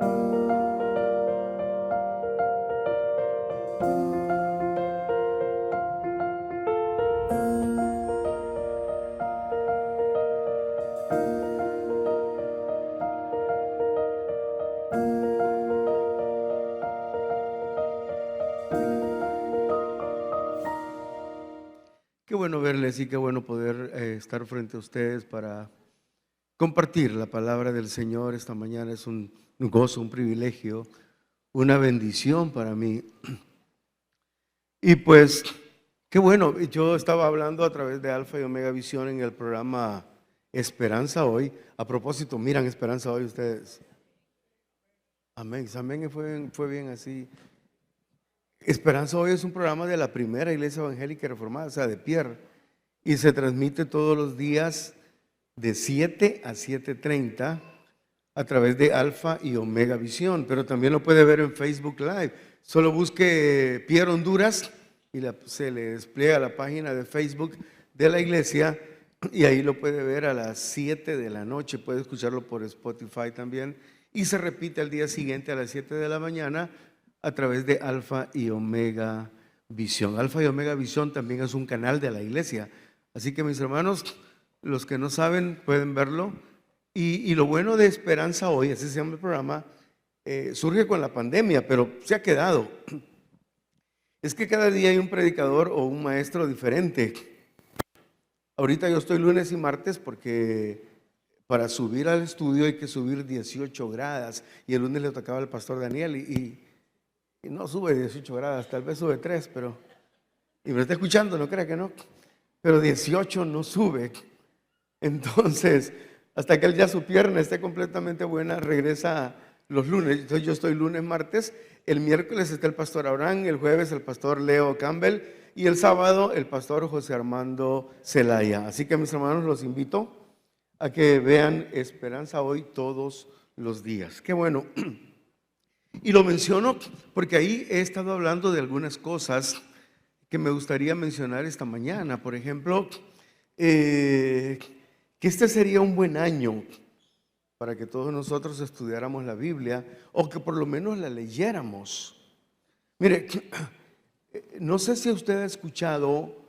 Qué bueno verles y qué bueno poder estar frente a ustedes para compartir la palabra del Señor esta mañana. Es un gozo, un privilegio, una bendición para mí. Y pues, qué bueno, yo estaba hablando a través de Alfa y Omega Visión en el programa Esperanza Hoy. A propósito, miran Esperanza Hoy ustedes. Amén, amén, fue bien así. Esperanza Hoy es un programa de la primera iglesia evangélica reformada, o sea, de Pierre, y se transmite todos los días de 7 a 7:30 a través de Alfa y Omega Visión, pero también lo puede ver en Facebook Live. Solo busque Pierre Honduras y se le despliega la página de Facebook de la iglesia y ahí lo puede ver a las 7 de la noche. Puede escucharlo por Spotify también y se repite al día siguiente a las 7 de la mañana a través de Alfa y Omega Visión. Alfa y Omega Visión también es un canal de la iglesia. Así que mis hermanos, los que no saben pueden verlo. Y lo bueno de Esperanza Hoy, así se llama el programa, surge con la pandemia, pero se ha quedado. Es que cada día hay un predicador o un maestro diferente. Ahorita yo estoy lunes y martes porque para subir al estudio hay que subir 18 gradas. Y el lunes le tocaba al pastor Daniel y no sube 18 gradas, tal vez sube 3, pero... Y me está escuchando, no crea que no. Pero 18 no sube. Entonces, hasta que él ya su pierna esté completamente buena, regresa los lunes. Entonces yo estoy lunes, martes. El miércoles está el pastor Abraham, el jueves el pastor Leo Campbell y el sábado el pastor José Armando Zelaya. Así que mis hermanos, los invito a que vean Esperanza Hoy todos los días. Qué bueno. Y lo menciono porque ahí he estado hablando de algunas cosas que me gustaría mencionar esta mañana. Por ejemplo, que este sería un buen año para que todos nosotros estudiáramos la Biblia o que por lo menos la leyéramos. Mire, no sé si usted ha escuchado,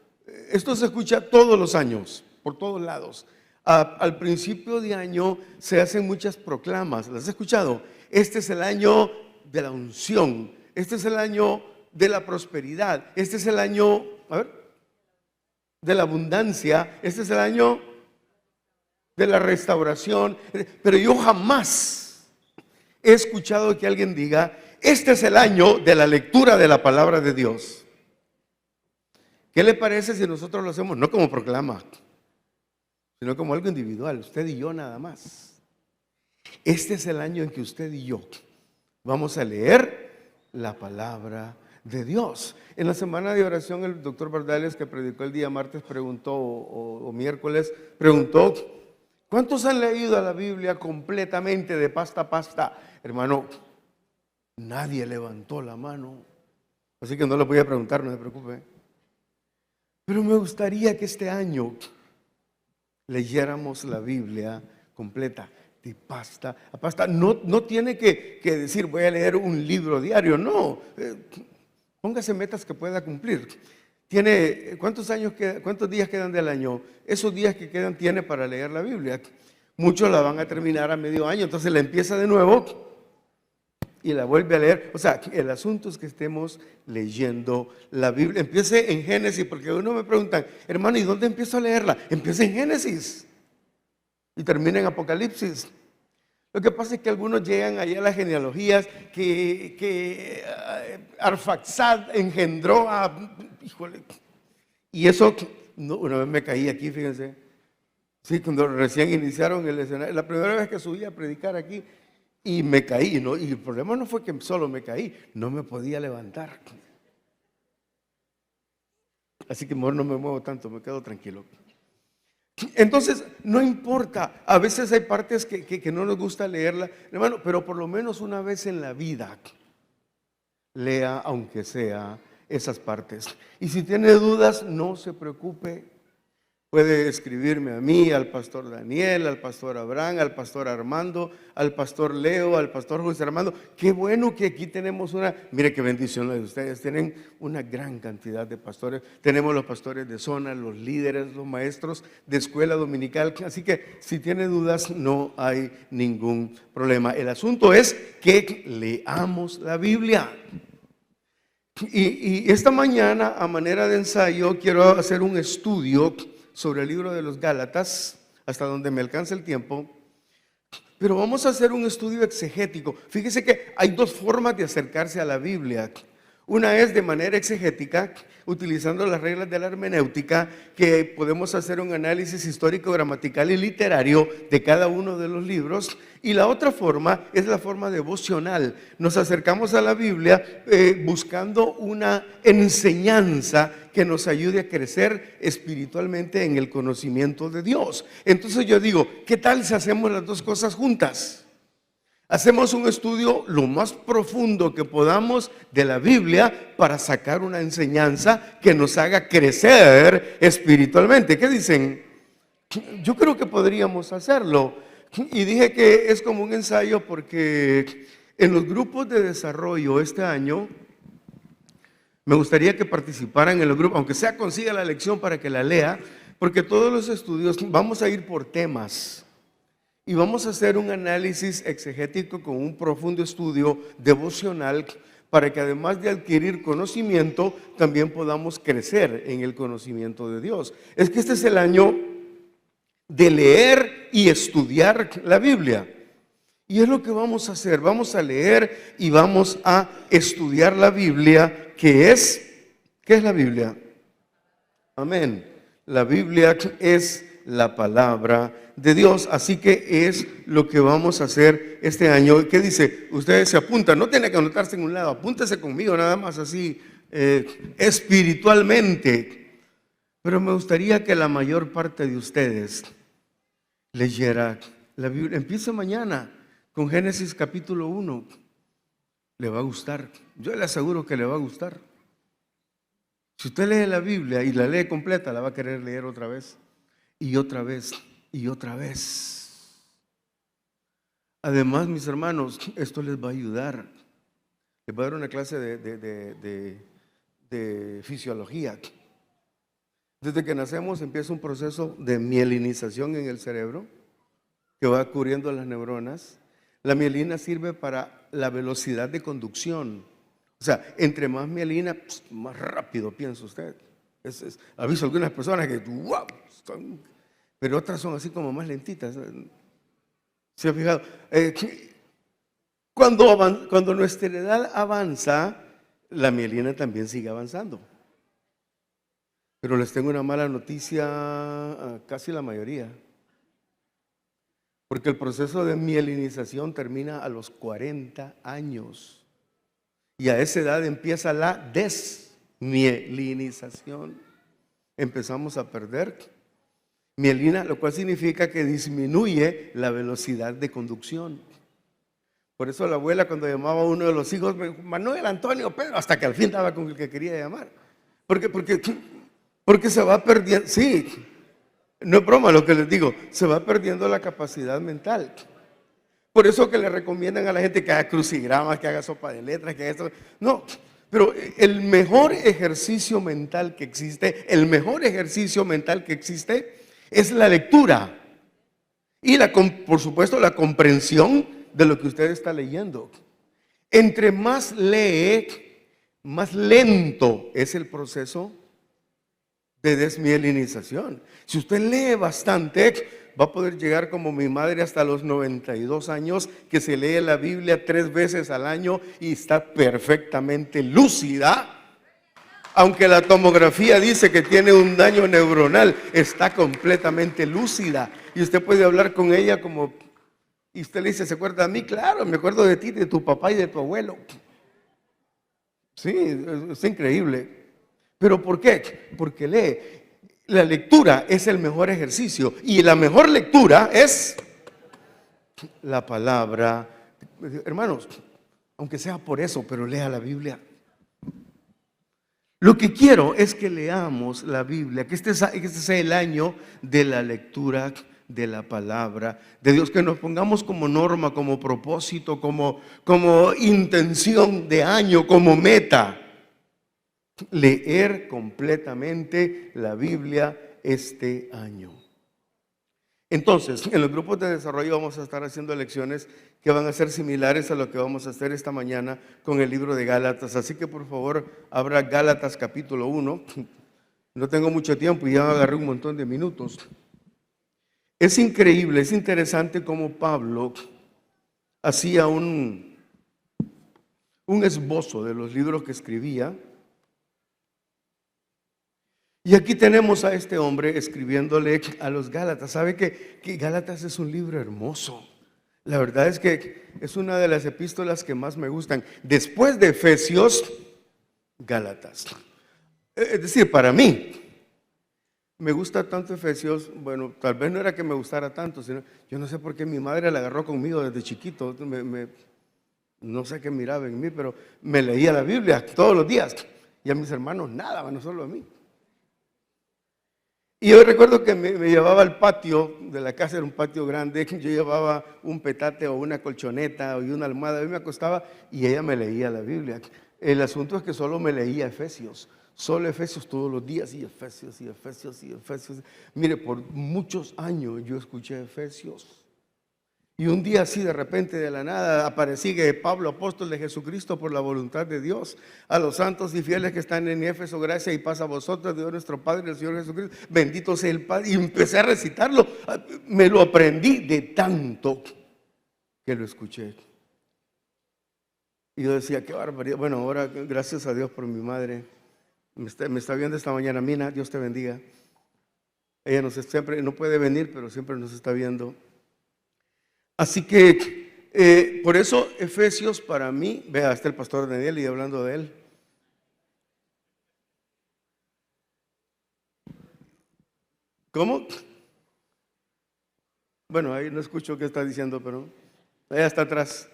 esto se escucha todos los años, por todos lados. Al principio de año se hacen muchas proclamas, ¿las ha escuchado? Este es el año de la unción, este es el año de la prosperidad, este es el año, de la abundancia, este es el año de la restauración. Pero yo jamás he escuchado que alguien diga, este es el año de la lectura de la palabra de Dios. ¿Qué le parece si nosotros lo hacemos no como proclama, sino como algo individual, usted y yo nada más? Este es el año en que usted y yo vamos a leer la palabra de Dios. En la semana de oración el doctor Bardales, que predicó el día martes, preguntó, o miércoles, preguntó, ¿cuántos han leído la Biblia completamente de pasta a pasta? Hermano, nadie levantó la mano, así que no lo voy a preguntar, no se preocupe. Pero me gustaría que este año leyéramos la Biblia completa, de pasta a pasta. No tiene que decir voy a leer un libro diario, no. Póngase metas que pueda cumplir. ¿Cuántos días quedan del año? Esos días que quedan tiene para leer la Biblia. Muchos la van a terminar a medio año, entonces la empieza de nuevo y la vuelve a leer. O sea, el asunto es que estemos leyendo la Biblia. Empiece en Génesis, porque uno me preguntan, hermano, ¿y dónde empiezo a leerla? Empiece en Génesis y termina en Apocalipsis. Lo que pasa es que algunos llegan allá a las genealogías que Arfaxad engendró a... Híjole. Y eso, una vez me caí aquí, fíjense. Sí, cuando recién iniciaron el escenario, la primera vez que subí a predicar aquí, y me caí, ¿no? Y el problema no fue que solo me caí, no me podía levantar. Así que mejor no me muevo tanto, me quedo tranquilo. Entonces, no importa, a veces hay partes que no nos gusta leerla, hermano, pero por lo menos una vez en la vida, lea aunque sea esas partes. Y si tiene dudas, no se preocupe, Puede escribirme a mí, al pastor Daniel, al pastor Abraham, al pastor Armando, al pastor Leo, al pastor José Armando. Qué bueno que aquí tenemos mire qué bendición la de ustedes. Tienen una gran cantidad de pastores. Tenemos los pastores de zona, los líderes, los maestros de escuela dominical. Así que si tiene dudas, no hay ningún problema. El asunto es que leamos la Biblia. Y esta mañana, a manera de ensayo, quiero hacer un estudio sobre el libro de los Gálatas, hasta donde me alcance el tiempo, pero vamos a hacer un estudio exegético. Fíjese que hay dos formas de acercarse a la Biblia. Una es de manera exegética, utilizando las reglas de la hermenéutica, que podemos hacer un análisis histórico, gramatical y literario de cada uno de los libros. Y la otra forma es la forma devocional. Nos acercamos a la Biblia buscando una enseñanza que nos ayude a crecer espiritualmente en el conocimiento de Dios. Entonces yo digo, ¿qué tal si hacemos las dos cosas juntas? Hacemos un estudio lo más profundo que podamos de la Biblia para sacar una enseñanza que nos haga crecer espiritualmente. ¿Qué dicen? Yo creo que podríamos hacerlo. Y dije que es como un ensayo porque en los grupos de desarrollo este año me gustaría que participaran en los grupos, aunque sea consiga la lección para que la lea, porque todos los estudios vamos a ir por temas. Y vamos a hacer un análisis exegético con un profundo estudio devocional para que además de adquirir conocimiento, también podamos crecer en el conocimiento de Dios. Es que este es el año de leer y estudiar la Biblia. Y es lo que vamos a hacer. Vamos a leer y vamos a estudiar la Biblia, ¿qué es la Biblia? Amén. La Biblia es la palabra de Dios, así que es lo que vamos a hacer este año. ¿Qué dice? Ustedes se apuntan, no tienen que anotarse en un lado, apúntese conmigo nada más así, espiritualmente. Pero me gustaría que la mayor parte de ustedes leyera la Biblia. Empieza mañana con Génesis capítulo 1. Le va a gustar, yo le aseguro que le va a gustar. Si usted lee la Biblia y la lee completa, la va a querer leer otra vez y otra vez y otra vez. Además, mis hermanos, esto les va a ayudar. Les voy a dar una clase de fisiología. Desde que nacemos empieza un proceso de mielinización en el cerebro que va cubriendo las neuronas. La mielina sirve para la velocidad de conducción. O sea, entre más mielina, más rápido piensa usted. Ha visto algunas personas que wow, pero otras son así como más lentitas. ¿Se ha fijado? Cuando nuestra edad avanza, la mielina también sigue avanzando. Pero les tengo una mala noticia a casi la mayoría. Porque el proceso de mielinización termina a los 40 años. Y a esa edad empieza la desmielinización. Empezamos a perder mielina, lo cual significa que disminuye la velocidad de conducción. Por eso la abuela cuando llamaba a uno de los hijos, Manuel, Antonio, Pedro, hasta que al fin estaba con el que quería llamar. Porque se va perdiendo, sí, no es broma lo que les digo, se va perdiendo la capacidad mental. Por eso que le recomiendan a la gente que haga crucigramas, que haga sopa de letras, que haga esto. No, pero el mejor ejercicio mental que existe, es la lectura. Y por supuesto la comprensión de lo que usted está leyendo. Entre más lee, más lento es el proceso de desmielinización. Si usted lee bastante, va a poder llegar como mi madre hasta los 92 años, que se lee la Biblia 3 veces al año y está perfectamente lúcida. Aunque la tomografía dice que tiene un daño neuronal, está completamente lúcida. Y usted puede hablar con ella como, y usted le dice, ¿se acuerda de mí? Claro, me acuerdo de ti, de tu papá y de tu abuelo. Sí, es increíble. ¿Pero por qué? Porque lee. La lectura es el mejor ejercicio y la mejor lectura es la palabra. Hermanos, aunque sea por eso, pero lea la Biblia. Lo que quiero es que leamos la Biblia, que este sea el año de la lectura de la palabra de Dios, que nos pongamos como norma, como propósito, como intención de año, como meta, leer completamente la Biblia este año. Entonces, en los grupos de desarrollo vamos a estar haciendo lecciones que van a ser similares a lo que vamos a hacer esta mañana con el libro de Gálatas. Así que por favor, abra Gálatas capítulo 1. No tengo mucho tiempo y ya agarré un montón de minutos. Es increíble, es interesante cómo Pablo hacía un esbozo de los libros que escribía. Y aquí tenemos a este hombre escribiéndole a los Gálatas. ¿Sabe que Gálatas es un libro hermoso? La verdad es que es una de las epístolas que más me gustan. Después de Efesios, Gálatas. Es decir, para mí, me gusta tanto Efesios. Bueno, tal vez no era que me gustara tanto, sino yo no sé por qué mi madre la agarró conmigo desde chiquito. No sé qué miraba en mí, pero me leía la Biblia todos los días. Y a mis hermanos nada, no solo a mí. Y yo recuerdo que me llevaba al patio de la casa, era un patio grande, yo llevaba un petate o una colchoneta o una almohada, yo me acostaba y ella me leía la Biblia. El asunto es que solo me leía Efesios, solo Efesios todos los días, y Efesios, y Efesios, y Efesios. Mire, por muchos años yo escuché Efesios. Y un día así de repente de la nada aparecí que Pablo, apóstol de Jesucristo por la voluntad de Dios, a los santos y fieles que están en Éfeso, gracia y paz a vosotros, Dios nuestro Padre, el Señor Jesucristo, bendito sea el Padre. Y empecé a recitarlo, me lo aprendí de tanto que lo escuché. Y yo decía, qué barbaridad. Bueno, ahora gracias a Dios por mi madre, me está viendo esta mañana. Mina, Dios te bendiga. Ella siempre no puede venir, pero siempre nos está viendo. Así que por eso Efesios para mí, vea, está el pastor Daniel y hablando de él. ¿Cómo? Bueno, ahí no escucho qué está diciendo, pero allá está atrás.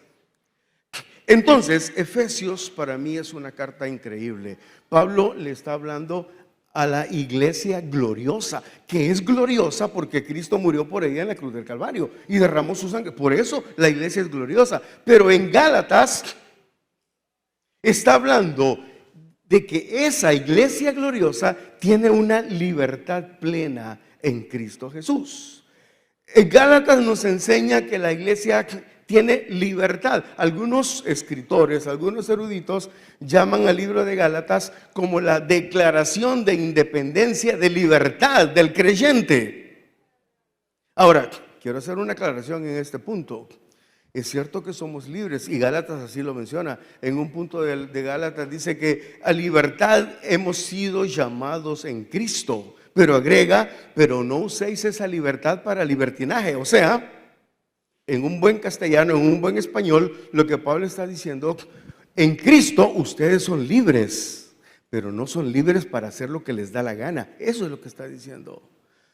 Entonces, Efesios para mí es una carta increíble. Pablo le está hablando a la iglesia gloriosa, que es gloriosa porque Cristo murió por ella en la cruz del Calvario y derramó su sangre. Por eso la iglesia es gloriosa. Pero en Gálatas está hablando de que esa iglesia gloriosa tiene una libertad plena en Cristo Jesús. En Gálatas nos enseña que la iglesia tiene libertad. Algunos escritores, algunos eruditos llaman al libro de Gálatas como la declaración de independencia, de libertad del creyente. Ahora, quiero hacer una aclaración en este punto. Es cierto que somos libres y Gálatas así lo menciona. En un punto de Gálatas dice que a libertad hemos sido llamados en Cristo. Pero agrega, pero no uséis esa libertad para libertinaje. O sea, en un buen castellano, en un buen español, lo que Pablo está diciendo, en Cristo ustedes son libres, pero no son libres para hacer lo que les da la gana. Eso es lo que está diciendo.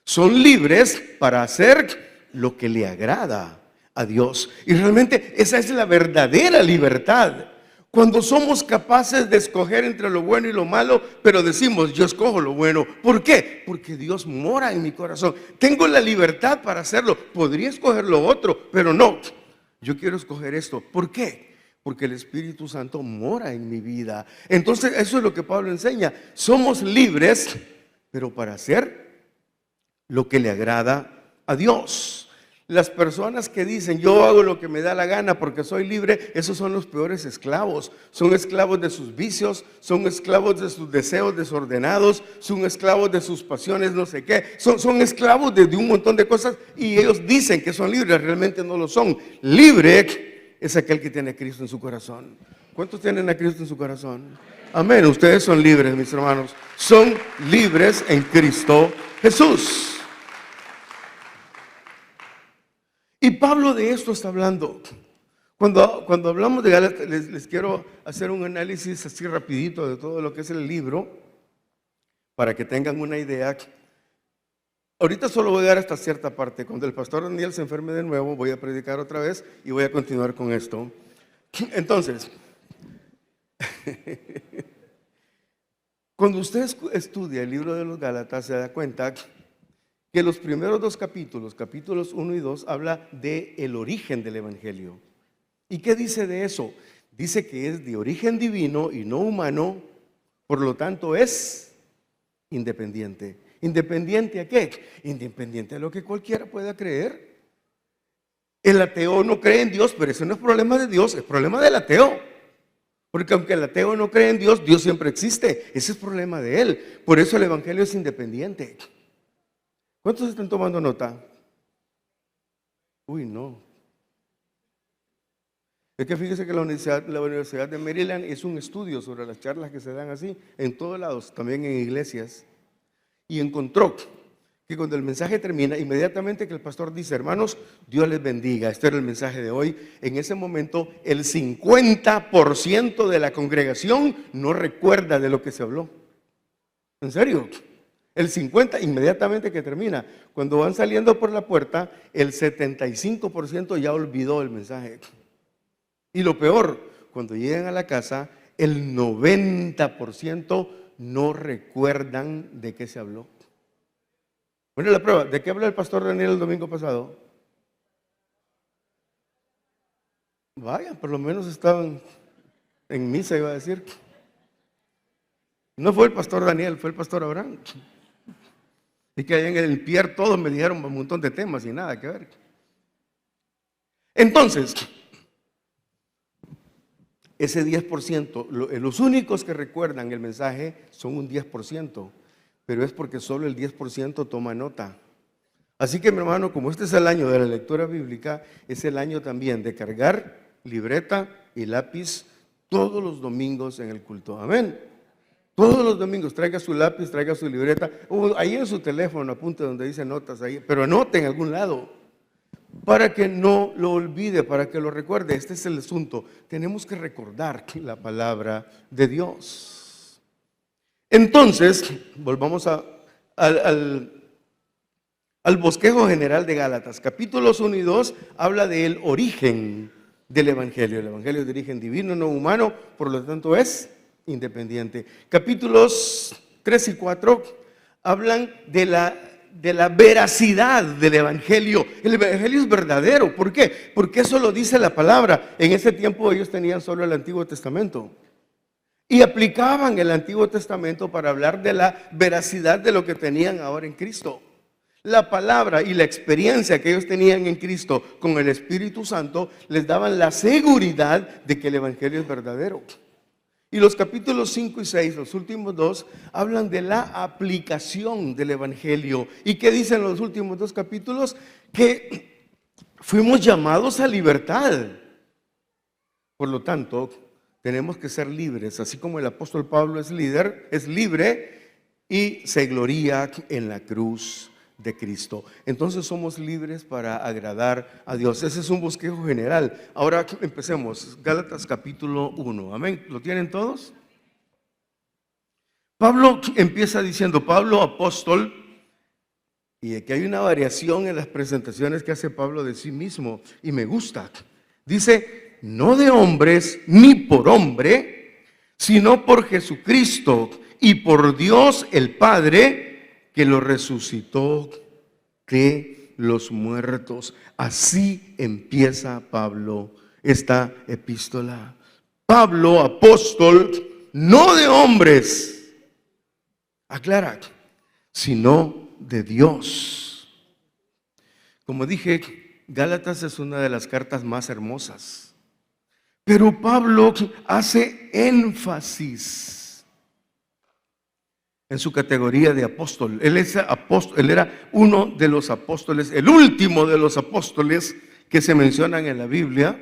Son libres para hacer lo que le agrada a Dios. Y realmente esa es la verdadera libertad. Cuando somos capaces de escoger entre lo bueno y lo malo, pero decimos, yo escojo lo bueno. ¿Por qué? Porque Dios mora en mi corazón. Tengo la libertad para hacerlo. Podría escoger lo otro, pero no. Yo quiero escoger esto. ¿Por qué? Porque el Espíritu Santo mora en mi vida. Entonces, eso es lo que Pablo enseña. Somos libres, pero para hacer lo que le agrada a Dios. Las personas que dicen yo hago lo que me da la gana porque soy libre, esos son los peores esclavos. Son esclavos de sus vicios, son esclavos de sus deseos desordenados, son esclavos de sus pasiones, no sé qué. Son esclavos de un montón de cosas y ellos dicen que son libres, realmente no lo son. Libre es aquel que tiene a Cristo en su corazón. ¿Cuántos tienen a Cristo en su corazón? Amén, ustedes son libres, mis hermanos. Son libres en Cristo Jesús. Y Pablo de esto está hablando. Cuando hablamos de Gálatas, les quiero hacer un análisis así rapidito de todo lo que es el libro, para que tengan una idea. Ahorita solo voy a dar hasta cierta parte. Cuando el pastor Daniel se enferme de nuevo, voy a predicar otra vez y voy a continuar con esto. Entonces, Cuando usted estudia el libro de los Gálatas, se da cuenta que los primeros dos capítulos, capítulos 1 y 2, habla de el origen del evangelio. ¿Y qué dice de eso? Dice que es de origen divino y no humano, por lo tanto es independiente. ¿Independiente a qué? Independiente a lo que cualquiera pueda creer. El ateo no cree en Dios, pero ese no es problema de Dios, es problema del ateo. Porque aunque el ateo no cree en Dios, Dios siempre existe. Ese es problema de él. Por eso el evangelio es independiente. ¿Cuántos están tomando nota? Uy, no. Es que fíjese que la Universidad de Maryland hizo un estudio sobre las charlas que se dan así, en todos lados, también en iglesias, y encontró que cuando el mensaje termina, inmediatamente que el pastor dice, hermanos, Dios les bendiga, este era el mensaje de hoy, en ese momento el 50% de la congregación no recuerda de lo que se habló. ¿En serio? El 50% inmediatamente que termina. Cuando van saliendo por la puerta, el 75% ya olvidó el mensaje. Y lo peor, cuando llegan a la casa, el 90% no recuerdan de qué se habló. Bueno, la prueba, ¿de qué habló el pastor Daniel el domingo pasado? Vaya, por lo menos estaban en misa, iba a decir. No fue el pastor Daniel, fue el pastor Abraham. Y que ahí en el Pierre todos me dijeron un montón de temas y nada que ver. Entonces, ese 10%, los únicos que recuerdan el mensaje son un 10%, pero es porque solo el 10% toma nota. Así que mi hermano, como este es el año de la lectura bíblica, es el año también de cargar libreta y lápiz todos los domingos en el culto. Amén. Todos los domingos traiga su lápiz, traiga su libreta, ahí en su teléfono apunte donde dice notas ahí, pero anote en algún lado para que no lo olvide, para que lo recuerde. Este es el asunto. Tenemos que recordar la palabra de Dios. Entonces, volvamos al bosquejo general de Gálatas. Capítulos 1 y 2 habla del origen del evangelio. El evangelio es de origen divino, no humano, por lo tanto es independiente. Capítulos 3 y 4 hablan de la veracidad del evangelio. El evangelio es verdadero. ¿Por qué? Porque eso lo dice la palabra. En ese tiempo ellos tenían solo el Antiguo Testamento y aplicaban el Antiguo Testamento para hablar de la veracidad de lo que tenían ahora en Cristo. La palabra y la experiencia que ellos tenían en Cristo con el Espíritu Santo les daban la seguridad de que el evangelio es verdadero. Y los capítulos 5 y 6, los últimos dos, hablan de la aplicación del evangelio. ¿Y qué dicen los últimos dos capítulos? Que fuimos llamados a libertad. Por lo tanto, tenemos que ser libres, así como el apóstol Pablo es libre y se gloría en la cruz de Cristo. Entonces somos libres para agradar a Dios. Ese es un bosquejo general. Ahora empecemos. Gálatas capítulo 1. Amén. ¿Lo tienen todos? Pablo empieza diciendo, Pablo apóstol, y aquí hay una variación en las presentaciones que hace Pablo de sí mismo, y me gusta. Dice, no de hombres ni por hombre, sino por Jesucristo y por Dios el Padre, que lo resucitó de los muertos. Así empieza Pablo esta epístola. Pablo, apóstol, no de hombres, aclara, sino de Dios. Como dije, Gálatas es una de las cartas más hermosas, pero Pablo hace énfasis en su categoría de apóstol. Él era uno de los apóstoles, el último de los apóstoles que se mencionan en la Biblia,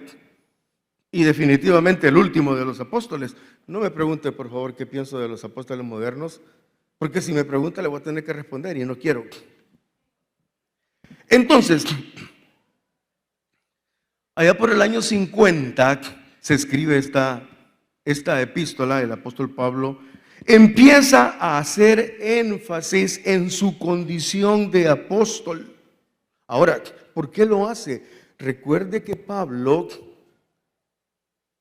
y definitivamente el último de los apóstoles. No me pregunte, por favor, qué pienso de los apóstoles modernos, porque si me pregunta le voy a tener que responder y no quiero. Entonces, allá por el año 50 se escribe esta epístola. El apóstol Pablo empieza a hacer énfasis en su condición de apóstol. Ahora, ¿por qué lo hace? Recuerde que Pablo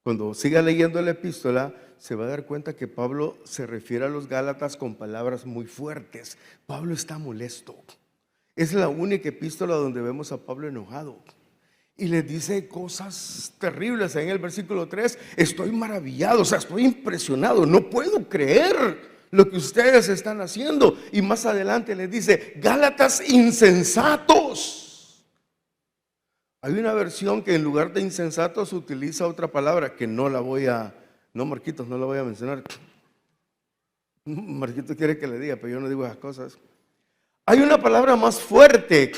Cuando siga leyendo la epístola, se va a dar cuenta que Pablo se refiere a los Gálatas con palabras muy fuertes. Pablo está molesto. Es la única epístola donde vemos a Pablo enojado. Y les dice cosas terribles. En el versículo 3, estoy maravillado, o sea, estoy impresionado, no puedo creer lo que ustedes están haciendo. Y más adelante les dice, Gálatas insensatos. Hay una versión que en lugar de insensatos utiliza otra palabra que no la voy a, no Marquitos, no la voy a mencionar. Marquitos quiere que le diga, pero yo no digo esas cosas. Hay una palabra más fuerte,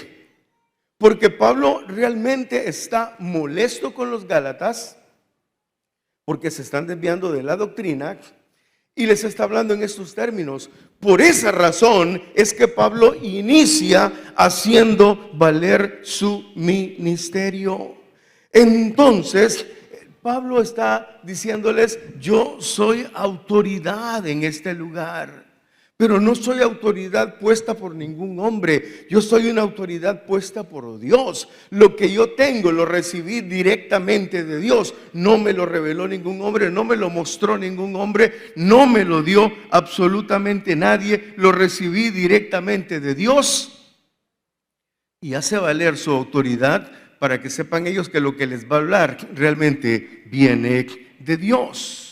porque Pablo realmente está molesto con los Gálatas, porque se están desviando de la doctrina, y les está hablando en estos términos. Por esa razón es que Pablo inicia haciendo valer su ministerio. Entonces, Pablo está diciéndoles, yo soy autoridad en este lugar. Pero no soy autoridad puesta por ningún hombre. Yo soy una autoridad puesta por Dios. Lo que yo tengo lo recibí directamente de Dios. No me lo reveló ningún hombre, no me lo mostró ningún hombre, no me lo dio absolutamente nadie. Lo recibí directamente de Dios. Y hace valer su autoridad para que sepan ellos que lo que les va a hablar realmente viene de Dios.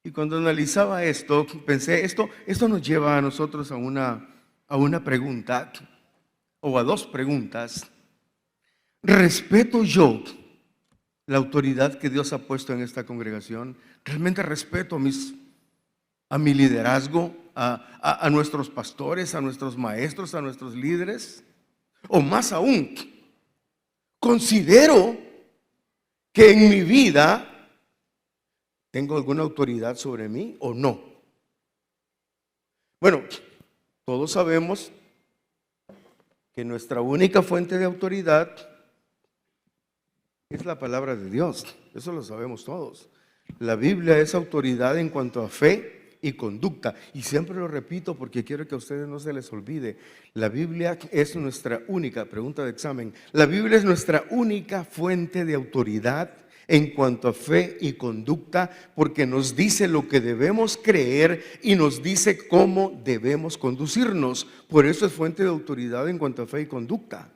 Y cuando analizaba esto, pensé, esto nos lleva a nosotros a una pregunta, o a dos preguntas. ¿Respeto yo la autoridad que Dios ha puesto en esta congregación? ¿Realmente respeto a mi liderazgo, a nuestros pastores, a nuestros maestros, a nuestros líderes? O más aún, ¿considero que en mi vida ¿tengo alguna autoridad sobre mí o no? Bueno, todos sabemos que nuestra única fuente de autoridad es la palabra de Dios. Eso lo sabemos todos. La Biblia es autoridad en cuanto a fe y conducta. Y siempre lo repito porque quiero que a ustedes no se les olvide. La Biblia es nuestra única, pregunta de examen, la Biblia es nuestra única fuente de autoridad en cuanto a fe y conducta, porque nos dice lo que debemos creer y nos dice cómo debemos conducirnos. Por eso es fuente de autoridad en cuanto a fe y conducta.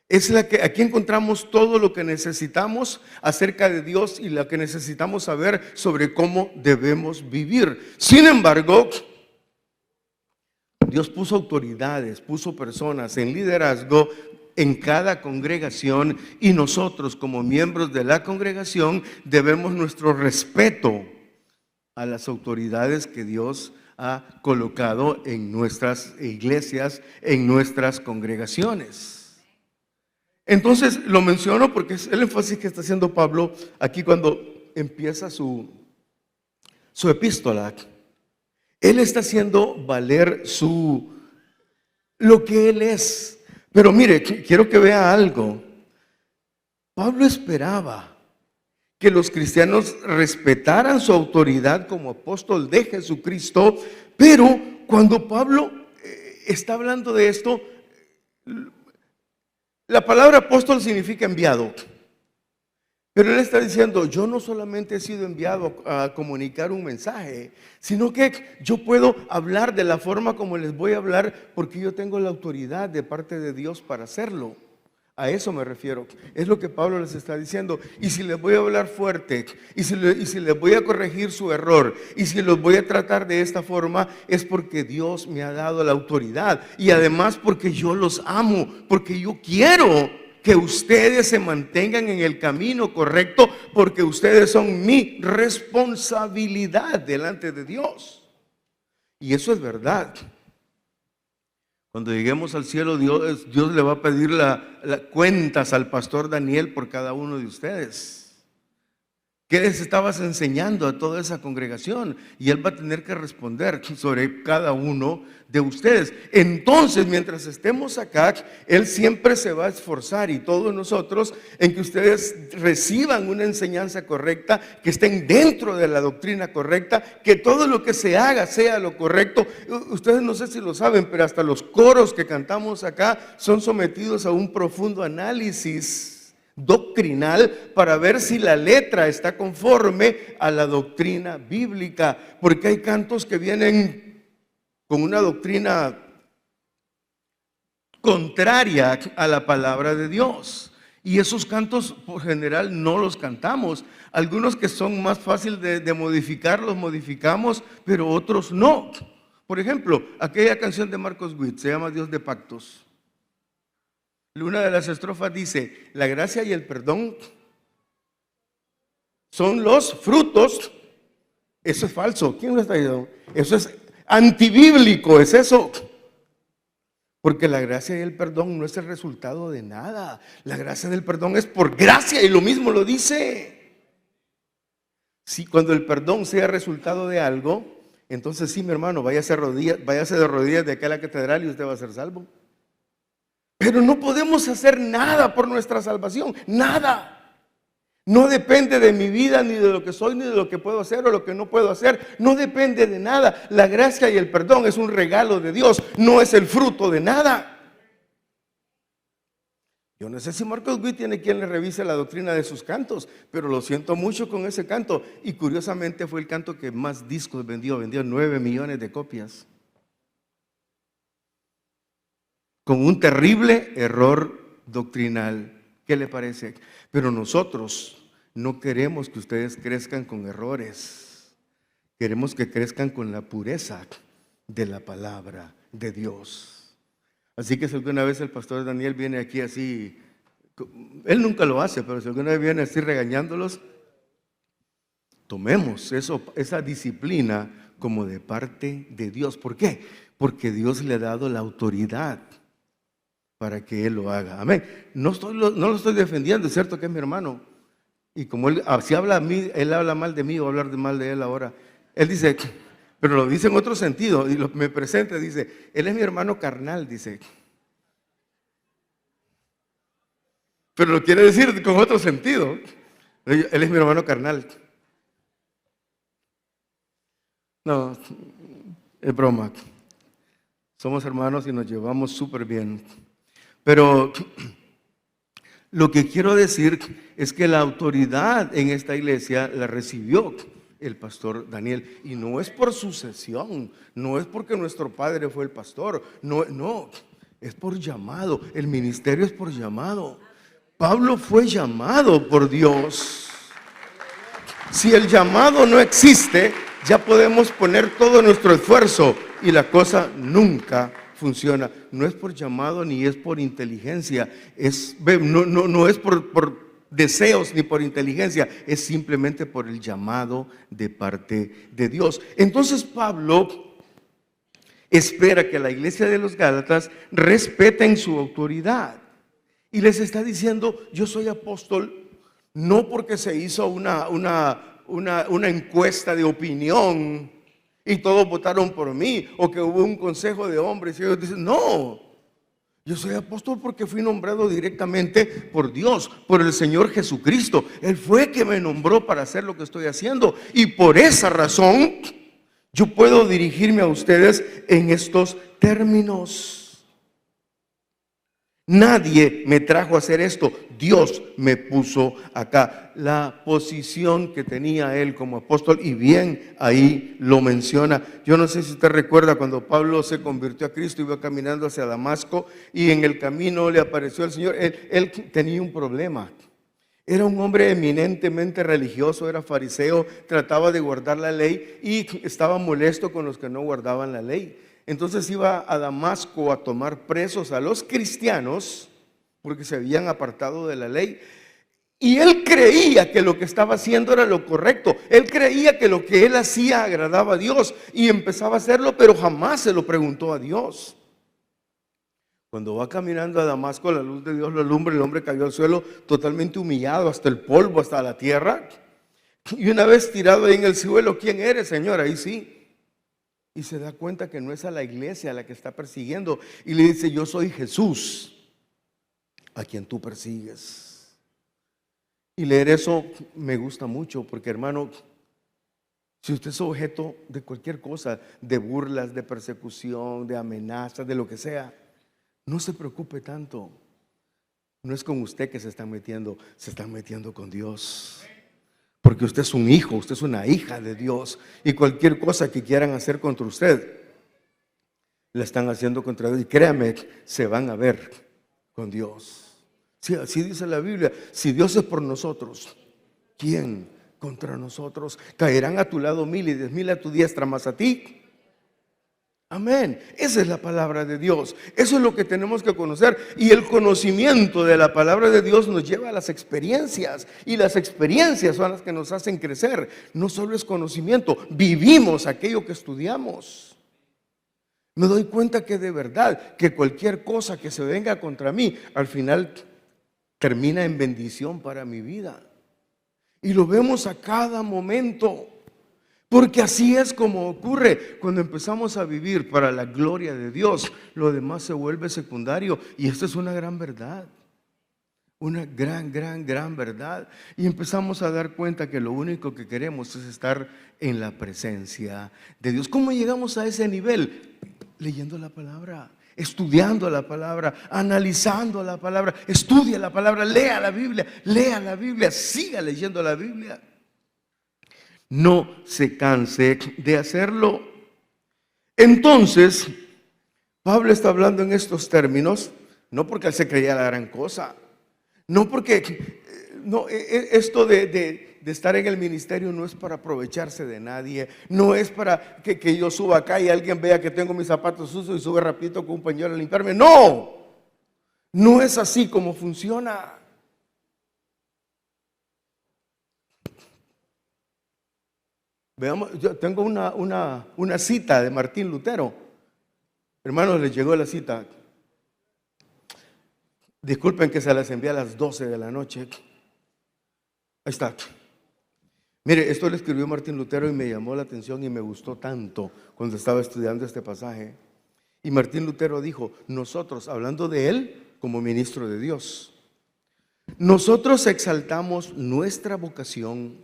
Es la que aquí encontramos todo lo que necesitamos acerca de Dios y lo que necesitamos saber sobre cómo debemos vivir. Sin embargo, Dios puso autoridades, puso personas en liderazgo en cada congregación, y nosotros como miembros de la congregación debemos nuestro respeto a las autoridades que Dios ha colocado en nuestras iglesias, en nuestras congregaciones. Entonces lo menciono porque es el énfasis que está haciendo Pablo aquí cuando empieza su epístola. Él está haciendo valer lo que él es. Pero mire, quiero que vea algo. Pablo esperaba que los cristianos respetaran su autoridad como apóstol de Jesucristo, pero cuando Pablo está hablando de esto, la palabra apóstol significa enviado. Pero él está diciendo, yo no solamente he sido enviado a comunicar un mensaje, sino que yo puedo hablar de la forma como les voy a hablar porque yo tengo la autoridad de parte de Dios para hacerlo. A eso me refiero. Es lo que Pablo les está diciendo. Y si les voy a hablar fuerte, y si les voy a corregir su error, y si los voy a tratar de esta forma, es porque Dios me ha dado la autoridad. Y además porque yo los amo, porque yo quiero que ustedes se mantengan en el camino correcto, porque ustedes son mi responsabilidad delante de Dios. Y eso es verdad. Cuando lleguemos al cielo, Dios le va a pedir las cuentas al pastor Daniel por cada uno de ustedes. ¿Qué les estabas enseñando a toda esa congregación? Y él va a tener que responder sobre cada uno de ustedes. Entonces, mientras estemos acá, él siempre se va a esforzar, y todos nosotros, en que ustedes reciban una enseñanza correcta, que estén dentro de la doctrina correcta, que todo lo que se haga sea lo correcto. Ustedes no sé si lo saben, pero hasta los coros que cantamos acá son sometidos a un profundo análisis doctrinal para ver si la letra está conforme a la doctrina bíblica, porque hay cantos que vienen con una doctrina contraria a la palabra de Dios. Y esos cantos por general no los cantamos. Algunos que son más fáciles de modificar, los modificamos, pero otros no. Por ejemplo, aquella canción de Marcos Witt se llama Dios de Pactos. Una de las estrofas dice: la gracia y el perdón son los frutos. Eso es falso. ¿Quién lo está diciendo? Eso es antibíblico, es eso. Porque la gracia y el perdón no es el resultado de nada. La gracia del perdón es por gracia, y lo mismo lo dice. Si cuando el perdón sea resultado de algo, entonces sí, mi hermano, váyase de rodillas de acá a la catedral y usted va a ser salvo. Pero no podemos hacer nada por nuestra salvación, nada. No depende de mi vida, ni de lo que soy, ni de lo que puedo hacer o lo que no puedo hacer. No depende de nada. La gracia y el perdón es un regalo de Dios, no es el fruto de nada. Yo no sé si Marcos Witt tiene quien le revise la doctrina de sus cantos, pero lo siento mucho con ese canto. Y curiosamente fue el canto que más discos vendió 9 millones de copias. Con un terrible error doctrinal. ¿Qué le parece? Pero nosotros no queremos que ustedes crezcan con errores. Queremos que crezcan con la pureza de la palabra de Dios. Así que si alguna vez el pastor Daniel viene aquí así, él nunca lo hace, pero si alguna vez viene así regañándolos, tomemos esa disciplina como de parte de Dios. ¿Por qué? Porque Dios le ha dado la autoridad para que Él lo haga. Amén. No lo estoy defendiendo, es cierto que es mi hermano. Y como Él, si habla a mí, Él habla mal de mí, o hablar mal de Él ahora. Él dice, pero lo dice en otro sentido, y me presenta, dice, Él es mi hermano carnal, dice. Pero lo quiere decir con otro sentido. Él es mi hermano carnal. No, es broma. Somos hermanos y nos llevamos súper bien. Pero lo que quiero decir es que la autoridad en esta iglesia la recibió el pastor Daniel. Y no es por sucesión, no es porque nuestro padre fue el pastor, no, es por llamado. El ministerio es por llamado. Pablo fue llamado por Dios. Si el llamado no existe, ya podemos poner todo nuestro esfuerzo y la cosa nunca funciona. No es por llamado ni es por inteligencia, no es por deseos ni por inteligencia, es simplemente por el llamado de parte de Dios. Entonces Pablo espera que la iglesia de los Gálatas respeten su autoridad y les está diciendo: yo soy apóstol no porque se hizo una encuesta de opinión y todos votaron por mí, o que hubo un consejo de hombres y ellos dicen, no, yo soy apóstol porque fui nombrado directamente por Dios, por el Señor Jesucristo. Él fue que me nombró para hacer lo que estoy haciendo, y por esa razón yo puedo dirigirme a ustedes en estos términos. Nadie me trajo a hacer esto, Dios me puso acá. La posición que tenía él como apóstol, y bien ahí lo menciona. Yo no sé si usted recuerda cuando Pablo se convirtió a Cristo, iba caminando hacia Damasco y en el camino le apareció el Señor. Él tenía un problema. Era un hombre eminentemente religioso, era fariseo, trataba de guardar la ley y estaba molesto con los que no guardaban la ley. Entonces iba a Damasco a tomar presos a los cristianos porque se habían apartado de la ley. Y él creía que lo que estaba haciendo era lo correcto. Él creía que lo que él hacía agradaba a Dios y empezaba a hacerlo, pero jamás se lo preguntó a Dios. Cuando va caminando a Damasco, la luz de Dios lo alumbra, el hombre cayó al suelo totalmente humillado, hasta el polvo, hasta la tierra. Y una vez tirado ahí en el suelo, ¿quién eres, Señor? Ahí sí. Y se da cuenta que no es a la iglesia a la que está persiguiendo. Y le dice, yo soy Jesús, a quien tú persigues. Y leer eso me gusta mucho, porque hermano, si usted es objeto de cualquier cosa, de burlas, de persecución, de amenazas, de lo que sea, no se preocupe tanto. no es con usted que se están metiendo con Dios. Porque usted es un hijo, usted es una hija de Dios. Y cualquier cosa que quieran hacer contra usted, la están haciendo contra Dios. Y créame, se van a ver con Dios. Sí, así dice la Biblia. Si Dios es por nosotros, ¿quién contra nosotros? Caerán a tu lado 1000 y 10,000 a tu diestra, más a ti. Amén. Esa es la palabra de Dios. Eso es lo que tenemos que conocer. Y el conocimiento de la palabra de Dios nos lleva a las experiencias. Y las experiencias son las que nos hacen crecer. No solo es conocimiento, vivimos aquello que estudiamos. Me doy cuenta que de verdad, que cualquier cosa que se venga contra mí, al final termina en bendición para mi vida. Y lo vemos a cada momento. Porque así es como ocurre cuando empezamos a vivir para la gloria de Dios. Lo demás se vuelve secundario. Y esta es una gran verdad. Una gran verdad. Y empezamos a dar cuenta que lo único que queremos es estar en la presencia de Dios. ¿Cómo llegamos a ese nivel? Leyendo la palabra, estudiando la palabra, analizando la palabra. Estudia la palabra, lea la Biblia, siga leyendo la Biblia. No se canse de hacerlo. Entonces, Pablo está hablando en estos términos, no porque él se creía la gran cosa, no porque esto de estar en el ministerio no es para aprovecharse de nadie, no es para que yo suba acá y alguien vea que tengo mis zapatos sucios y sube rapidito con un pañuelo a limpiarme. No es así como funciona. Veamos, yo tengo una cita de Martín Lutero. Hermanos, les llegó la cita. Disculpen que se las envié a las 12 de la noche. Ahí está. Mire, esto lo escribió Martín Lutero y me llamó la atención y me gustó tanto cuando estaba estudiando este pasaje. Y Martín Lutero dijo, nosotros, hablando de él como ministro de Dios, nosotros exaltamos nuestra vocación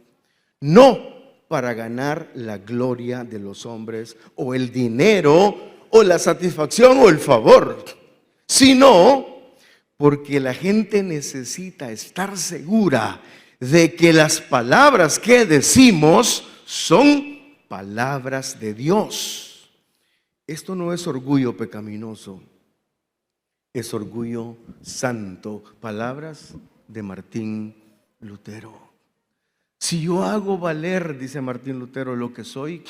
no para ganar la gloria de los hombres o el dinero o la satisfacción o el favor, sino porque la gente necesita estar segura de que las palabras que decimos son palabras de Dios. Esto no es orgullo pecaminoso, es orgullo santo. Palabras de Martín Lutero. Si yo hago valer, dice Martín Lutero, lo que soy,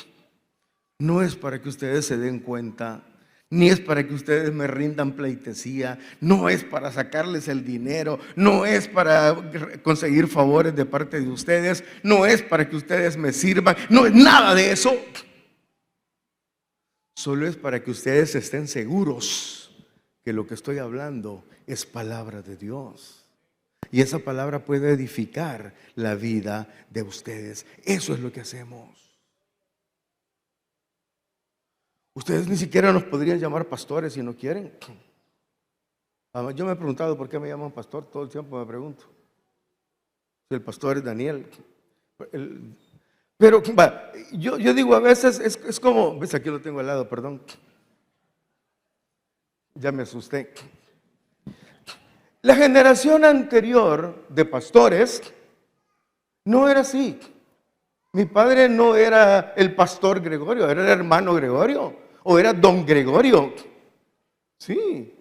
no es para que ustedes se den cuenta, ni es para que ustedes me rindan pleitesía, no es para sacarles el dinero, no es para conseguir favores de parte de ustedes, no es para que ustedes me sirvan, no es nada de eso. Solo es para que ustedes estén seguros que lo que estoy hablando es palabra de Dios. Y esa palabra puede edificar la vida de ustedes. Eso es lo que hacemos. Ustedes ni siquiera nos podrían llamar pastores si no quieren. Yo me he preguntado por qué me llaman pastor. Todo el tiempo me pregunto. Si el pastor es Daniel. Pero yo digo a veces, es como, ves, aquí lo tengo al lado, perdón. Ya me asusté. La generación anterior de pastores no era así. Mi padre no era el pastor Gregorio, era el hermano Gregorio, o era don Gregorio. Sí.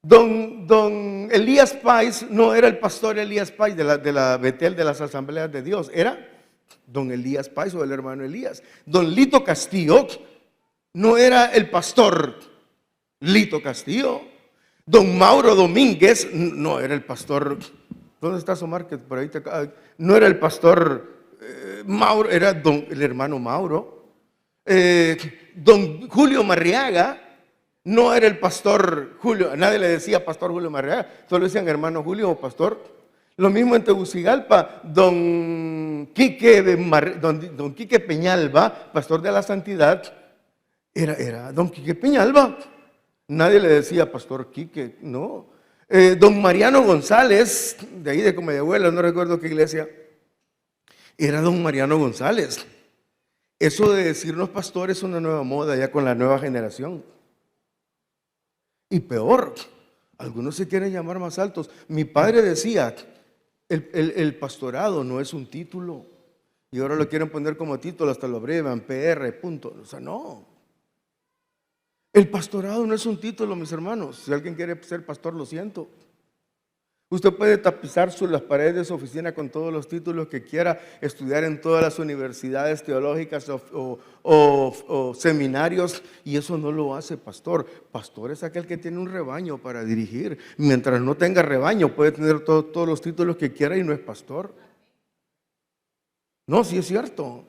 Don Elías Páez no era el pastor Elías Páez de la Betel de las Asambleas de Dios, era don Elías Páez o el hermano Elías. Don Lito Castillo no era el pastor Lito Castillo. Don Mauro Domínguez no era el pastor. ¿Dónde está Omar? Que por ahí no era el pastor Mauro, era el hermano Mauro. Don Julio Marriaga no era el pastor Julio. Nadie le decía pastor Julio Marriaga, solo decían hermano Julio o pastor. Lo mismo en Tegucigalpa, don Quique Peñalba, pastor de la Santidad, era don Quique Peñalba. Nadie le decía pastor Quique, no. Don Mariano González, de ahí de Comediabuela, no recuerdo qué iglesia, era don Mariano González. Eso de decirnos pastor es una nueva moda ya con la nueva generación. Y peor, Algunos se quieren llamar más altos. Mi padre decía, el pastorado no es un título. Y ahora lo quieren poner como título, hasta lo abrevian, PR, punto. O sea, no. El pastorado no es un título, mis hermanos. Si alguien quiere ser pastor, lo siento. Usted puede tapizar las paredes de su oficina con todos los títulos que quiera, estudiar en todas las universidades teológicas o seminarios, y eso no lo hace pastor. Pastor es aquel que tiene un rebaño para dirigir. Mientras no tenga rebaño, puede tener todos los títulos que quiera y no es pastor. No, sí es cierto.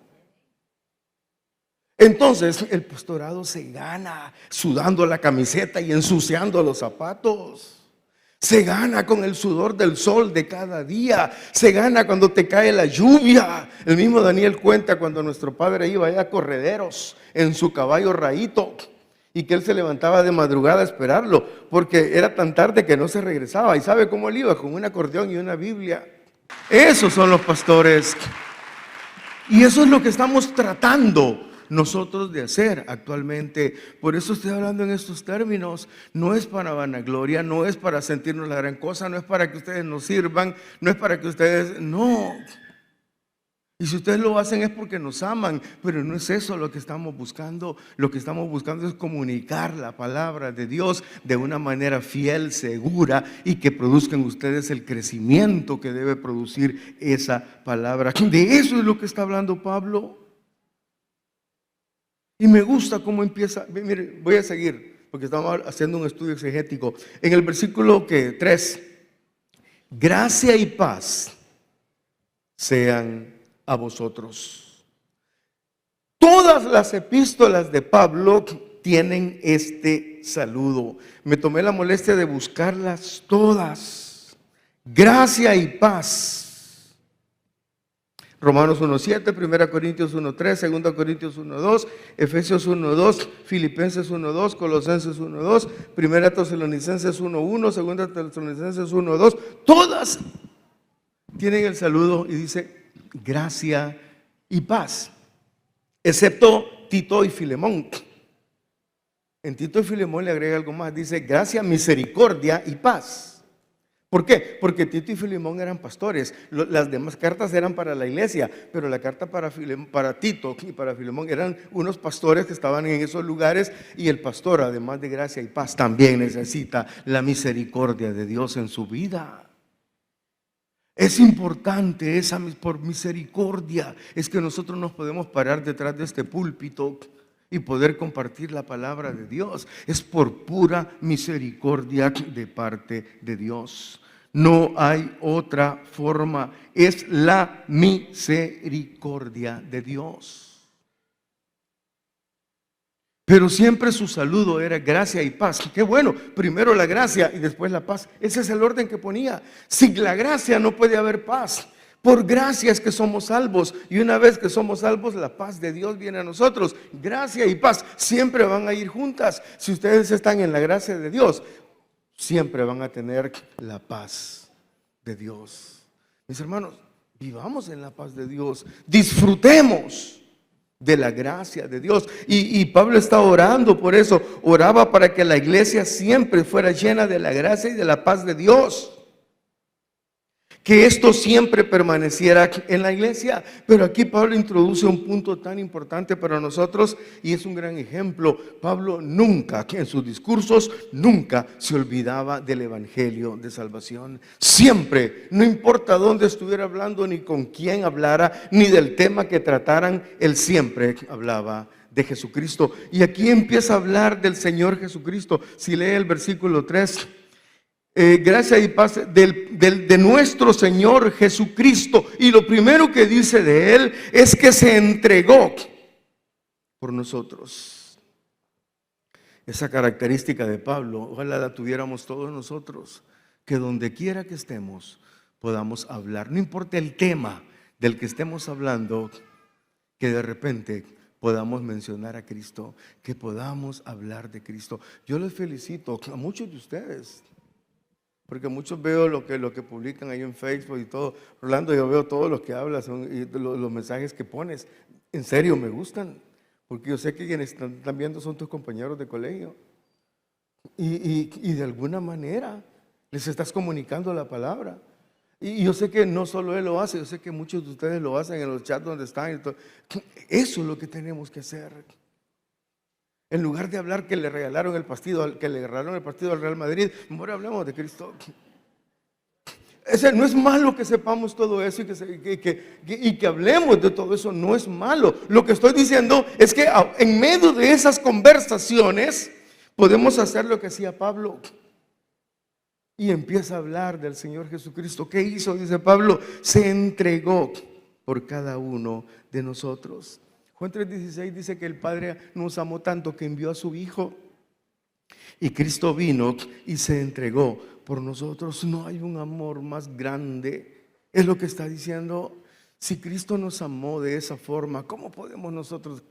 Entonces, el pastorado se gana sudando la camiseta y ensuciando los zapatos. Se gana con el sudor del sol de cada día. Se gana cuando te cae la lluvia. El mismo Daniel cuenta cuando nuestro padre iba allá a correderos en su caballo Raíto, y que él se levantaba de madrugada a esperarlo porque era tan tarde que no se regresaba. ¿Y sabe cómo él iba? Con un acordeón y una Biblia. Esos son los pastores. Y eso es lo que estamos tratando nosotros de hacer actualmente. Por eso estoy hablando en estos términos. No es para vanagloria, no es para sentirnos la gran cosa, no es para que ustedes nos sirvan, no es para que ustedes, no. Y si ustedes lo hacen es porque nos aman, pero no es eso lo que estamos buscando. Lo que estamos buscando es comunicar la palabra de Dios de una manera fiel, segura, y que produzcan ustedes el crecimiento que debe producir esa palabra. De eso es lo que está hablando Pablo. Y me gusta cómo empieza. Mire, voy a seguir porque estamos haciendo un estudio exegético. En el versículo 3, gracia y paz sean a vosotros. Todas las epístolas de Pablo tienen este saludo. Me tomé la molestia de buscarlas todas. Gracia y paz. Romanos 1:7, 1 Corintios 1:3, 2 Corintios 1:2, Efesios 1:2, Filipenses 1:2, Colosenses 1:2, 1 Tesalonicenses 1:1, 2 Tesalonicenses 1:2. Todas tienen el saludo y dice gracia y paz, excepto Tito y Filemón. En Tito y Filemón le agrega algo más, dice gracia, misericordia y paz. ¿Por qué? Porque Tito y Filemón eran pastores. Las demás cartas eran para la iglesia, pero la carta para Tito y para Filemón eran unos pastores que estaban en esos lugares, y el pastor, además de gracia y paz, también necesita la misericordia de Dios en su vida. Es importante por misericordia es que nosotros nos podemos parar detrás de este púlpito y poder compartir la palabra de Dios. Es por pura misericordia de parte de Dios. No hay otra forma. Es la misericordia de Dios. Pero siempre su saludo era gracia y paz. Qué bueno, primero la gracia y después la paz. Ese es el orden que ponía. Sin la gracia no puede haber paz. Por gracia es que somos salvos, y una vez que somos salvos, la paz de Dios viene a nosotros. Gracia y paz siempre van a ir juntas. Si ustedes están en la gracia de Dios, siempre van a tener la paz de Dios. Mis hermanos, vivamos en la paz de Dios. Disfrutemos de la gracia de Dios. Y Pablo está orando por eso. Oraba para que la iglesia siempre fuera llena de la gracia y de la paz de Dios. Que esto siempre permaneciera en la iglesia. Pero aquí Pablo introduce un punto tan importante para nosotros, y es un gran ejemplo. Pablo nunca, en sus discursos, nunca se olvidaba del evangelio de salvación. Siempre, no importa dónde estuviera hablando, ni con quién hablara, ni del tema que trataran, él siempre hablaba de Jesucristo. Y aquí empieza a hablar del Señor Jesucristo. Si lee el versículo 3, gracia y paz de nuestro Señor Jesucristo. Y lo primero que dice de Él es que se entregó por nosotros. Esa característica de Pablo, ojalá la tuviéramos todos nosotros, que donde quiera que estemos podamos hablar, no importa el tema del que estemos hablando, que de repente podamos mencionar a Cristo, que podamos hablar de Cristo. Yo les felicito a muchos de ustedes, porque muchos veo lo que publican ahí en Facebook y todo. Rolando, yo veo todo lo que hablas y los mensajes que pones. En serio, me gustan, porque yo sé que quienes están viendo son tus compañeros de colegio. y de alguna manera les estás comunicando la palabra. Y yo sé que no solo él lo hace, yo sé que muchos de ustedes lo hacen en los chats donde están. Eso es lo que tenemos que hacer. En lugar de hablar que le regalaron el partido, al Real Madrid, ahora hablamos de Cristo. No es malo que sepamos todo eso y que hablemos de todo eso, no es malo. Lo que estoy diciendo es que en medio de esas conversaciones podemos hacer lo que hacía Pablo. Y empieza a hablar del Señor Jesucristo. ¿Qué hizo? Dice Pablo, se entregó por cada uno de nosotros. Juan 3:16 dice que el Padre nos amó tanto que envió a su Hijo. Y Cristo vino y se entregó por nosotros. No hay un amor más grande. Es lo que está diciendo. Si Cristo nos amó de esa forma, ¿cómo podemos nosotros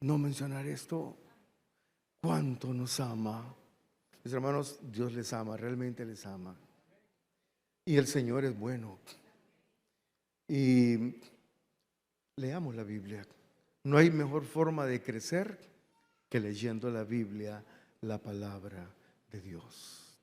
no mencionar esto? ¿Cuánto nos ama? Mis hermanos, Dios les ama, realmente les ama. Y el Señor es bueno. Y leamos la Biblia. No hay mejor forma de crecer que leyendo la Biblia, la palabra de Dios.